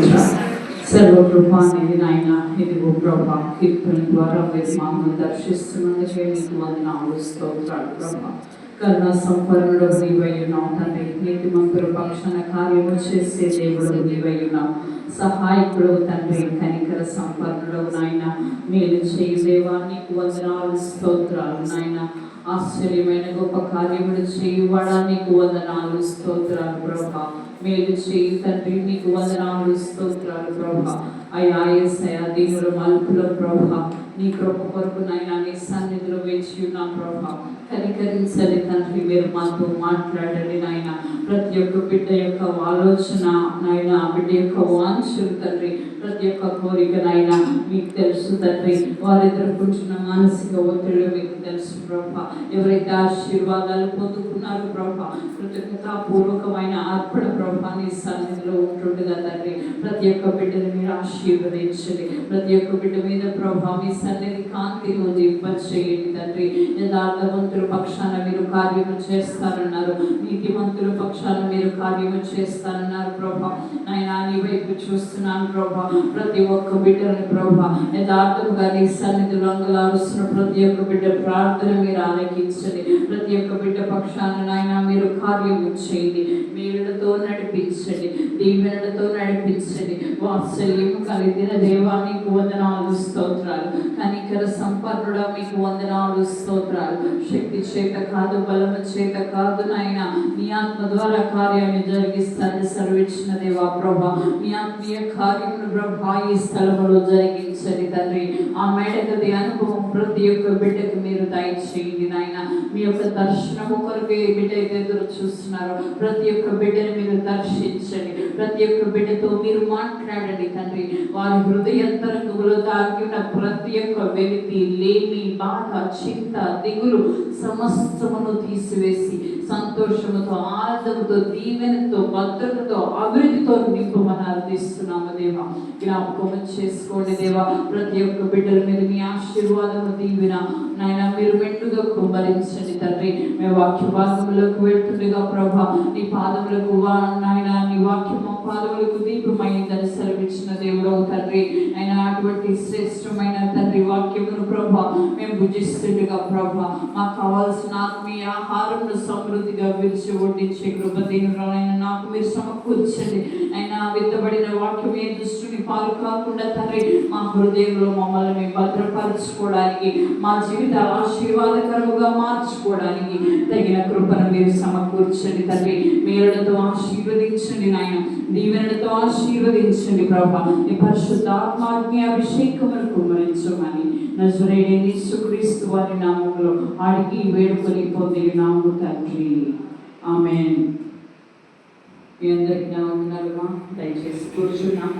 స్తోత్ర సర్వకృపానిధి నాయన. ఇదిగో ప్రభా, కీర్తన ద్వారా మీరు మాకు దర్శిస్తున్నందుకే మీకు వందనాలు, స్తోత్రాలు ప్రభా. కరుణ సంపన్నుడు నీవయ్యున్నావు తండ్రి. నీతిమంతుల పక్షాన కార్యము చేసే దేవుడు నీవయ్యున్నావు. సహాయకుడు తండ్రి, కనికర సంపన్నుడు నాయన. మేలు చేయి దేవా, నీకు వందనాలు, స్తోత్రాలు నాయన. ఆశ్చర్యమైన గొప్ప కార్యములు చేయువాడా, నీకు వందనాలు, స్తోత్రాలు ప్రభా. మేలు చేయి తండ్రి, నీకు వందనాలు, స్తోత్రాలు ప్రభా. అయ్యా యేసయ్యా, దీనుల మలుపులో ప్రభా, నీ కృప కొరకు నాయన నీ సన్నిధిలో వేచి ఉన్నాం ప్రభా. కనికరించండి తండ్రి, మీరు మాతో మాట్లాడండి నాయన. ప్రతి ఒక్క బిడ్డ యొక్క ఆలోచన నాయన, బిడ్డ యొక్క వాంఛలు తండ్రి, ప్రతి ఒక్క కోరిక నాయన మీకు తెలుసు తండ్రి. వారు ఎదుర్కొంటున్న మానసిక ఒత్తిళ్ళు మీకు తెలుసు ప్రభా. ఎవరైతే ఆశీర్వాదాలు పొందుకున్నారు ప్రభా, కృతజ్ఞతాపూర్వకమైన అర్పణ ప్రభా నీ సన్నిధిలో ఉంటుండగా తండ్రి, ప్రతి ఒక్క బిడ్డని మీరు ఆశీర్వదించండి. ప్రతి ఒక్క బిడ్డ మీద ప్రభా మీ సన్నిధి కాంతిలో దింపచేయండి తండ్రి. యథార్థవంతుల పక్షాన మీరు కార్యము చేస్తారన్నారు, నీతిమంతుల పక్షాన మీరు కార్యము చేస్తారన్నారు ప్రభా. నాయనా, నీ వైపు చూస్తున్నాను ప్రభా. ప్రతి ఒక్క బిడ్డని ప్రభా యథార్థముగా నీ సన్నిధిలో అంగలారుస్తున్న ప్రతి ఒక్క బిడ్డ ప్రార్థన మీరు ఆలకించండి. ప్రతి ఒక్క బిడ్డ పక్షాన నాయన మీరు కార్యము చేయండి. మేలులతో నడిపించండి, దీవెనలతో నడిపించండి. వాత్సల్యము కలిగిన దేవా, నీకు వందనాలు, స్తోత్రాలు. కనికర సంపన్నుడా, మీకు వందనాలు, స్తోత్రాలు. శక్తి చేత కాదు, బలము చేత కాదు నాయన, నీ ఆత్మ ద్వారా కార్యాన్ని జరిగిస్తారని సర్వించిన దేవా ప్రభా. నీ ఆత్మీయ కార్యమును ప్రభా ఈ స్థలములో జరిగించండి తండ్రి. ఆ మేడగది అనుభవం ప్రతి ఒక్క బిడ్డకు మీరు దయచేయండి నాయన. మీ యొక్క దర్శనము కొరకు ఏ బిడ్డ అయితే ఎదురు చూస్తున్నారో ప్రతి ఒక్క బిడ్డను మీరు దర్శించండి. ప్రతి ఒక్క బిడ్డతో మీరు మాట్లాడండి తండ్రి. వారి హృదయంతరంగంలో దాగి ఉన్న ప్రతి ఒక్క వెలితి, లేమి, బాధ, చింత, దిగులు సమస్తమును తీసివేసి సంతోషముతో, ఆనందముతో, దీవెనతో, భద్రతతో, అభివృద్ధితో నింపమని అర్థిస్తున్నాము దేవా. జ్ఞాపకం చేసుకోండి దేవా. ప్రతి ఒక్క బిడ్డల మీద మీ ఆశీర్వాదము, దీవెన నాయన మీరు మెండుగా కుమ్మరించండి తండ్రి. మేము వాక్య భాగములకు వెళ్తుండగా ప్రభా, నీ పాదములకు నాయన నీ వాక్యము పాదములకు దీపమైందని సెలవిచ్చిన దేవుడవు తండ్రి. అయినా అటువంటి శ్రేష్టమైన తండ్రి వాక్యమును ప్రభా మేము భుజిస్తుండగా ప్రభా, మాకు కావాల్సిన ఆత్మీయ ఆహారమును సమృద్ధిగా విరిచి వడ్డించే కృపదీనురాలైన నాకు మీరు సమకూర్చండి. అయినా విత్తబడిన వాక్యం ఏ దుష్టుని పాలు కాకుండా తండ్రి మా హృదయంలో మమ్మల్ని మేము భద్రపరచుకోవడానికి, మా జీవితాలు ఆశీర్వాదకరముగా మార్చుకోవడానికి తగిన కృపను మీరు సమకూర్చండి తండ్రి. మేలులతో ఆశీర్వదించండి నాయన, దీవెనలతో ఆశీర్వదించండి ప్రభా. నీ పరిశుద్ధ ఆత్మాగ్ని అభిషేకమును కుమ్మరించమని నజరేయుడైన యేసుక్రీస్తు వారి నామములో అడిగి వేడుకొని పొందినాము తండ్రి, ఆమేన్. మీ అందరికీ నా వందనాలు. దయచేసి కూర్చున్నాం.